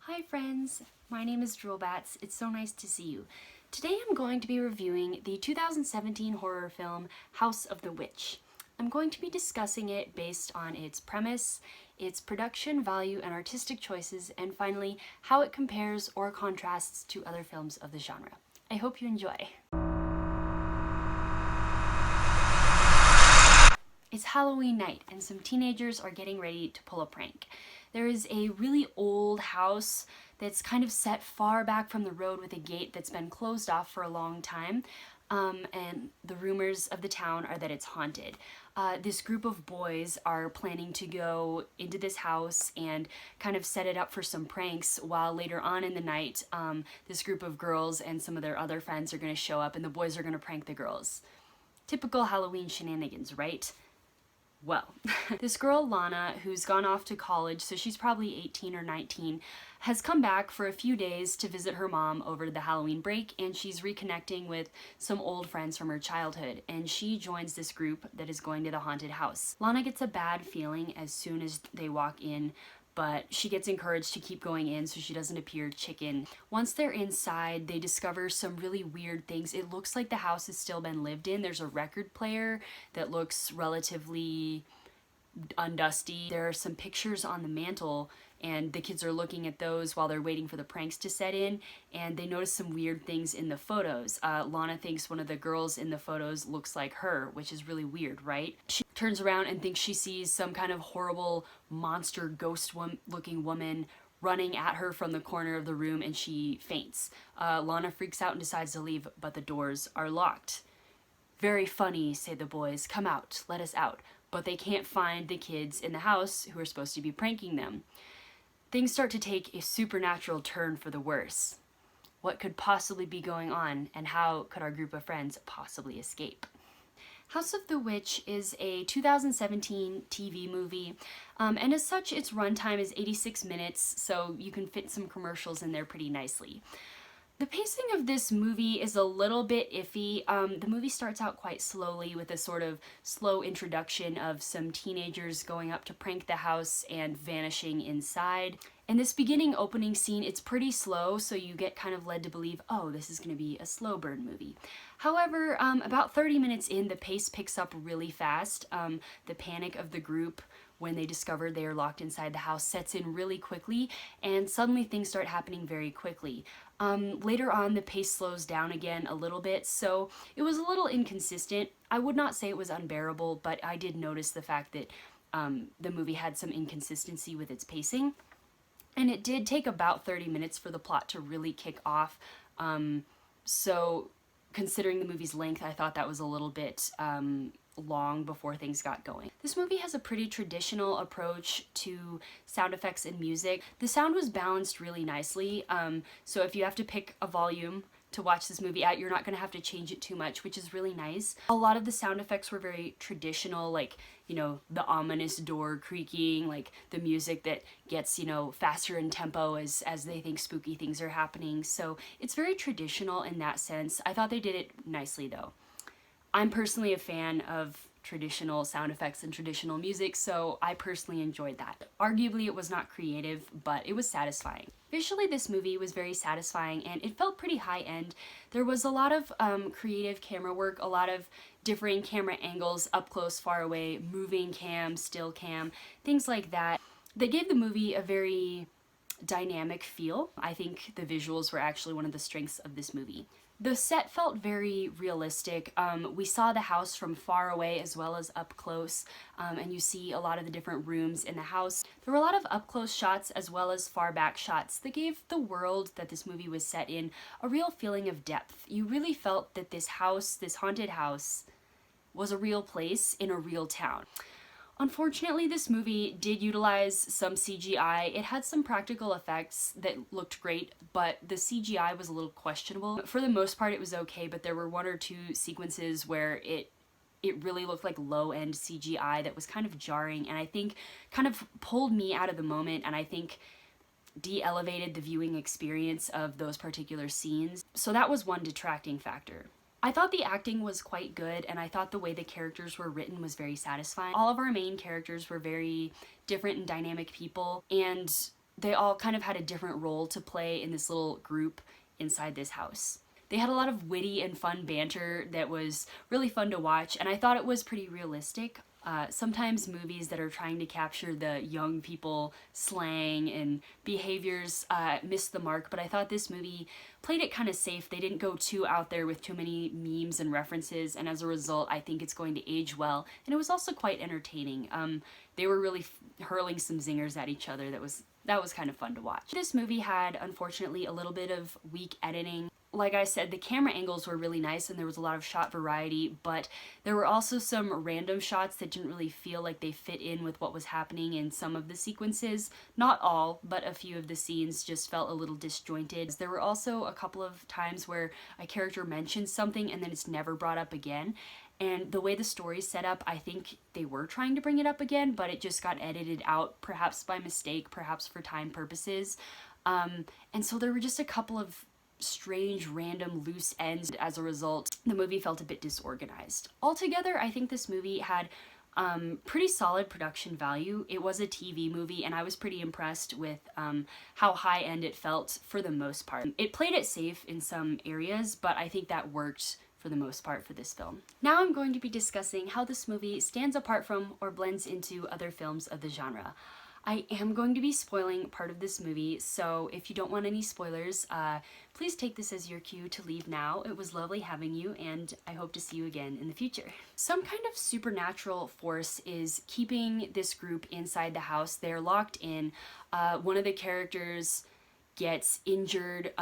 Hi friends, my name is Droolbatz. It's so nice to see you. Today I'm going to be reviewing the 2017 horror film House of the Witch. I'm going to be discussing it based on its premise, its production value and artistic choices, and finally how it compares or contrasts to other films of the genre. I hope you enjoy. It's Halloween night and some teenagers are getting ready to pull a prank. There is a really old house that's kind of set far back from the road with a gate that's been closed off for a long time. And the rumors of the town are that it's haunted. This group of boys are planning to go into this house and kind of set it up for some pranks, while later on in the night, this group of girls and some of their other friends are going to show up and the boys are going to prank the girls. Typical Halloween shenanigans, right? Well, this girl, Lana, who's gone off to college, so she's probably 18 or 19, has come back for a few days to visit her mom over the Halloween break, and she's reconnecting with some old friends from her childhood, and she joins this group that is going to the haunted house. Lana gets a bad feeling as soon as they walk in, but she gets encouraged to keep going in so she doesn't appear chicken. Once they're inside, they discover some really weird things. It looks like the house has still been lived in. There's a record player that looks relatively undusty. There are some pictures on the mantle and the kids are looking at those while they're waiting for the pranks to set in, and they notice some weird things in the photos. Lana thinks one of the girls in the photos looks like her, which is really weird, right? She turns around and thinks she sees some kind of horrible monster ghost looking woman running at her from the corner of the room, and she faints. Lana freaks out and decides to leave, but the doors are locked. "Very funny," say the boys. "Come out, let us out." But they can't find the kids in the house who are supposed to be pranking them. Things start to take a supernatural turn for the worse. What could possibly be going on, and how could our group of friends possibly escape? House of the Witch is a 2017 TV movie, and as such, its runtime is 86 minutes, so you can fit some commercials in there pretty nicely. The pacing of this movie is a little bit iffy. The movie starts out quite slowly with a sort of slow introduction of some teenagers going up to prank the house and vanishing inside. In this beginning opening scene, it's pretty slow, so you get kind of led to believe, oh, this is going to be a slow burn movie. However, about 30 minutes in, the pace picks up really fast. The panic of the group when they discover they are locked inside the house sets in really quickly, and suddenly things start happening very quickly. Later on, the pace slows down again a little bit, so it was a little inconsistent. I would not say it was unbearable, but I did notice the fact that the movie had some inconsistency with its pacing. And it did take about 30 minutes for the plot to really kick off. So considering the movie's length, I thought that was a little bit long before things got going. This movie has a pretty traditional approach to sound effects and music. The sound was balanced really nicely, so if you have to pick a volume to watch this movie at, you're not going to have to change it too much, which is really nice. A lot of the sound effects were very traditional, like, you know, the ominous door creaking, like the music that gets, you know, faster in tempo as they think spooky things are happening. So it's very traditional in that sense. I thought they did it nicely though. I'm personally a fan of traditional sound effects and traditional music, so I personally enjoyed that. Arguably it was not creative, but it was satisfying. Visually, this movie was very satisfying and it felt pretty high-end. There was a lot of creative camera work, a lot of differing camera angles, up close, far away, moving cam, still cam, things like that. That gave the movie a very dynamic feel. I think the visuals were actually one of the strengths of this movie. The set felt very realistic. We saw the house from far away as well as up close, and you see a lot of the different rooms in the house. There were a lot of up close shots as well as far back shots that gave the world that this movie was set in a real feeling of depth. You really felt that this house, this haunted house, was a real place in a real town. Unfortunately, this movie did utilize some CGI. It had some practical effects that looked great, but the CGI was a little questionable. For the most part, it was okay, but there were one or two sequences where it really looked like low-end CGI that was kind of jarring, and I think kind of pulled me out of the moment, and I think de-elevated the viewing experience of those particular scenes. So that was one detracting factor. I thought the acting was quite good, and I thought the way the characters were written was very satisfying. All of our main characters were very different and dynamic people, and they all kind of had a different role to play in this little group inside this house. They had a lot of witty and fun banter that was really fun to watch, and I thought it was pretty realistic. Sometimes movies that are trying to capture the young people slang and behaviors miss the mark, but I thought this movie played it kind of safe. They didn't go too out there with too many memes and references, and as a result, I think it's going to age well. And it was also quite entertaining. They were really hurling some zingers at each other. That was kind of fun to watch. This movie had, unfortunately, a little bit of weak editing. Like I said, the camera angles were really nice and there was a lot of shot variety, but there were also some random shots that didn't really feel like they fit in with what was happening in some of the sequences. Not all, but a few of the scenes just felt a little disjointed. There were also a couple of times where a character mentions something and then it's never brought up again. And the way the story's set up, I think they were trying to bring it up again, but it just got edited out, perhaps by mistake, perhaps for time purposes. And so there were just a couple of strange, random, loose ends. As a result, the movie felt a bit disorganized. Altogether, I think this movie had pretty solid production value. It was a TV movie, and I was pretty impressed with how high-end it felt for the most part. It played it safe in some areas, but I think that worked for the most part for this film. Now I'm going to be discussing how this movie stands apart from or blends into other films of the genre. I am going to be spoiling part of this movie, so if you don't want any spoilers, please take this as your cue to leave now. It was lovely having you, and I hope to see you again in the future. Some kind of supernatural force is keeping this group inside the house. They're locked in. One of the characters gets injured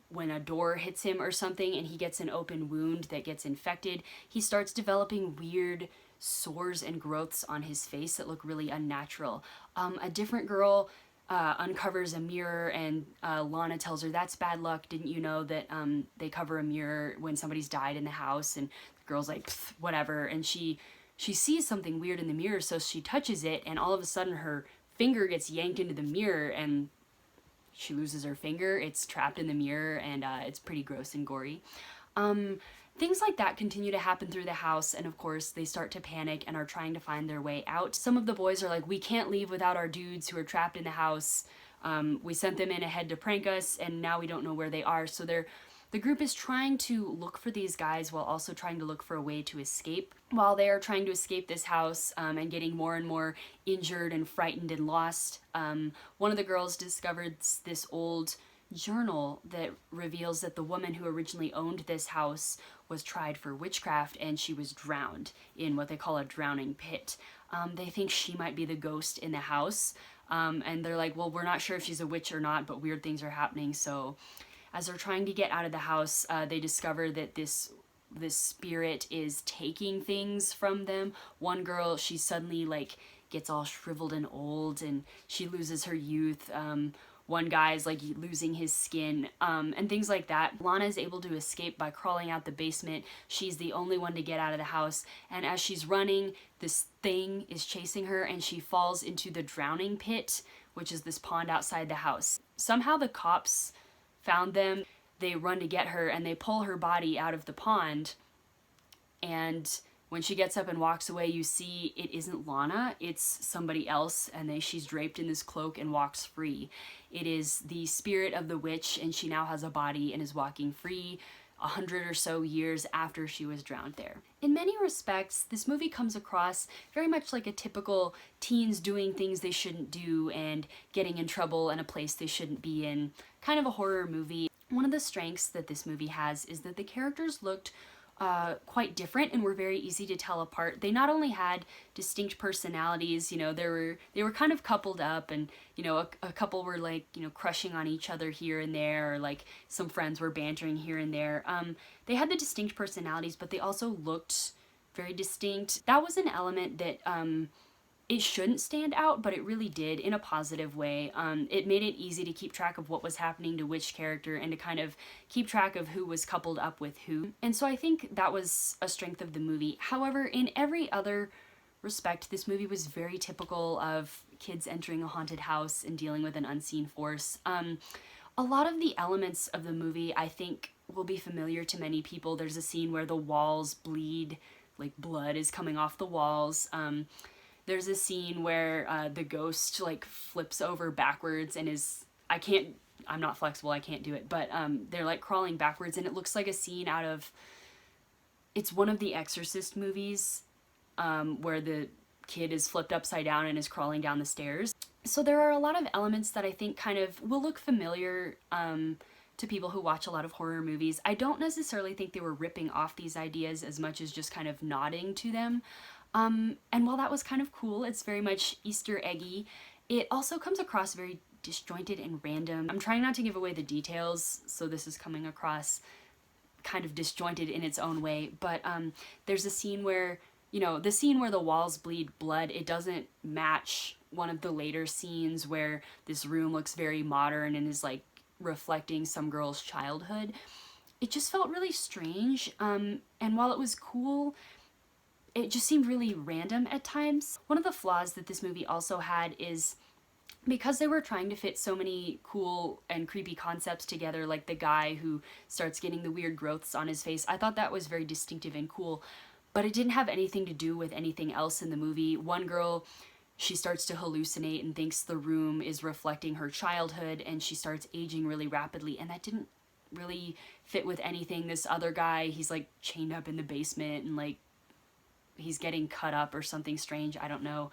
when a door hits him or something, and he gets an open wound that gets infected. He starts developing weird sores and growths on his face that look really unnatural. A different girl uncovers a mirror, and Lana tells her, "That's bad luck. Didn't you know that they cover a mirror when somebody's died in the house?" And the girl's like, whatever. And she sees something weird in the mirror, so she touches it, and all of a sudden her finger gets yanked into the mirror, and she loses her finger. It's trapped in the mirror, and it's pretty gross and gory. Things like that continue to happen through the house, and of course they start to panic and are trying to find their way out. Some of the boys are like, "We can't leave without our dudes who are trapped in the house. We sent them in ahead to prank us, and now we don't know where they are." So the group is trying to look for these guys while also trying to look for a way to escape. While they are trying to escape this house and getting more and more injured and frightened and lost, one of the girls discovered this old journal that reveals that the woman who originally owned this house was tried for witchcraft, and she was drowned in what they call a drowning pit. They think she might be the ghost in the house, and they're like, "Well, we're not sure if she's a witch or not, but weird things are happening." So as they're trying to get out of the house, they discover that this spirit is taking things from them. One girl, she suddenly like gets all shriveled and old, and she loses her youth. One guy's like losing his skin, and things like that. Lana is able to escape by crawling out the basement. She's the only one to get out of the house, and as she's running, this thing is chasing her, and she falls into the drowning pit, which is this pond outside the house. Somehow the cops found them. They run to get her, and they pull her body out of the pond, and when she gets up and walks away, you see it isn't Lana, it's somebody else, and she's draped in this cloak and walks free. It is the spirit of the witch, and she now has a body and is walking free 100 or so years after she was drowned there. In many respects, this movie comes across very much like a typical teens doing things they shouldn't do and getting in trouble in a place they shouldn't be in, kind of a horror movie. One of the strengths that this movie has is that the characters looked quite different and were very easy to tell apart. They not only had distinct personalities, you know, they were kind of coupled up, and you know, a couple were like, you know, crushing on each other here and there, or like some friends were bantering here and there. They had the distinct personalities, but they also looked very distinct. That was an element that it shouldn't stand out, but it really did in a positive way. It made it easy to keep track of what was happening to which character and to kind of keep track of who was coupled up with who. And so I think that was a strength of the movie. However, in every other respect, this movie was very typical of kids entering a haunted house and dealing with an unseen force. A lot of the elements of the movie I think will be familiar to many people. There's a scene where the walls bleed, like blood is coming off the walls. There's a scene where the ghost like flips over backwards and I'm not flexible, I can't do it, but they're like crawling backwards, and it looks like a scene out of, it's one of the Exorcist movies, where the kid is flipped upside down and is crawling down the stairs. So there are a lot of elements that I think kind of will look familiar to people who watch a lot of horror movies. I don't necessarily think they were ripping off these ideas as much as just kind of nodding to them. And while that was kind of cool, it's very much Easter eggy, it also comes across very disjointed and random. I'm trying not to give away the details, so this is coming across kind of disjointed in its own way, but there's a scene where, you know, the scene where the walls bleed blood, it doesn't match one of the later scenes where this room looks very modern and is like reflecting some girl's childhood. It just felt really strange, and while it was cool, it just seemed really random at times. One of the flaws that this movie also had is because they were trying to fit so many cool and creepy concepts together, like the guy who starts getting the weird growths on his face, I thought that was very distinctive and cool, but it didn't have anything to do with anything else in the movie. One girl, she starts to hallucinate and thinks the room is reflecting her childhood, and she starts aging really rapidly, and that didn't really fit with anything. This other guy, he's like chained up in the basement and like he's getting cut up or something strange, I don't know.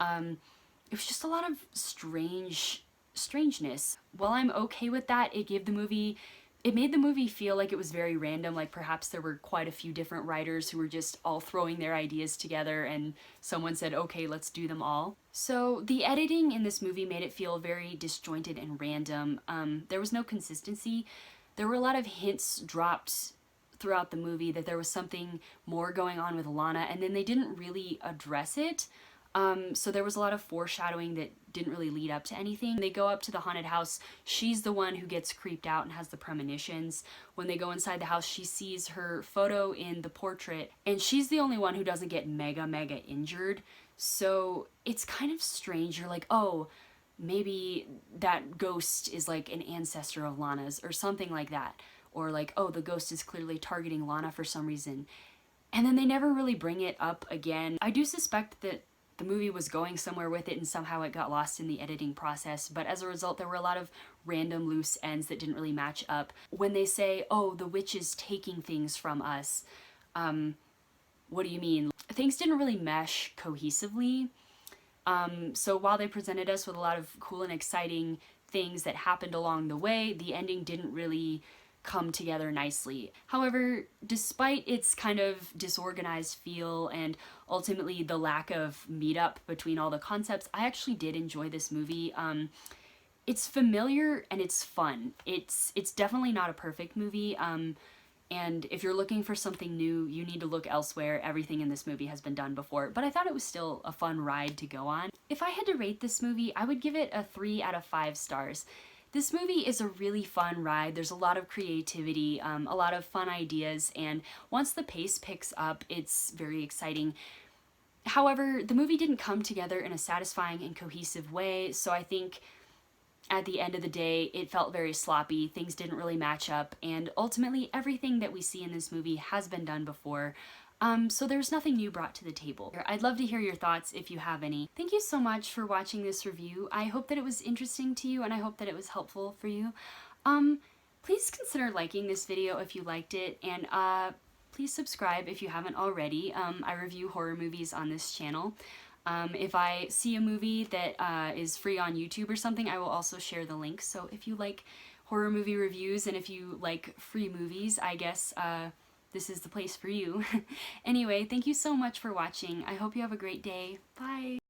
It was just a lot of strangeness. While I'm okay with that, it made the movie feel like it was very random, like perhaps there were quite a few different writers who were just all throwing their ideas together and someone said, okay, let's do them all. So the editing in this movie made it feel very disjointed and random. There was no consistency. There were a lot of hints dropped throughout the movie that there was something more going on with Lana, and then they didn't really address it. So there was a lot of foreshadowing that didn't really lead up to anything. They go up to the haunted house. She's the one who gets creeped out and has the premonitions. When they go inside the house, she sees her photo in the portrait, and she's the only one who doesn't get mega injured. So it's kind of strange. You're like, oh, maybe that ghost is like an ancestor of Lana's or something like that. Or like, oh, the ghost is clearly targeting Lana for some reason. And then they never really bring it up again. I do suspect that the movie was going somewhere with it and somehow it got lost in the editing process, but as a result there were a lot of random loose ends that didn't really match up. When they say, oh, the witch is taking things from us, what do you mean? Things didn't really mesh cohesively. So while they presented us with a lot of cool and exciting things that happened along the way, the ending didn't really come together nicely. However, despite its kind of disorganized feel and ultimately the lack of meetup between all the concepts, I actually did enjoy this movie. It's familiar and it's fun. It's definitely not a perfect movie, and if you're looking for something new, you need to look elsewhere. Everything in this movie has been done before, but I thought it was still a fun ride to go on. If I had to rate this movie, I would give it a 3 out of 5 stars. This movie is a really fun ride. There's a lot of creativity, a lot of fun ideas, and once the pace picks up, it's very exciting. However, the movie didn't come together in a satisfying and cohesive way, so I think at the end of the day, it felt very sloppy, things didn't really match up, and ultimately everything that we see in this movie has been done before. So there's nothing new brought to the table. I'd love to hear your thoughts if you have any. Thank you so much for watching this review. I hope that it was interesting to you and I hope that it was helpful for you. Please consider liking this video if you liked it, and please subscribe if you haven't already. I review horror movies on this channel. If I see a movie that is free on YouTube or something, I will also share the link. So if you like horror movie reviews and if you like free movies, I guess this is the place for you. Anyway, thank you so much for watching. I hope you have a great day. Bye!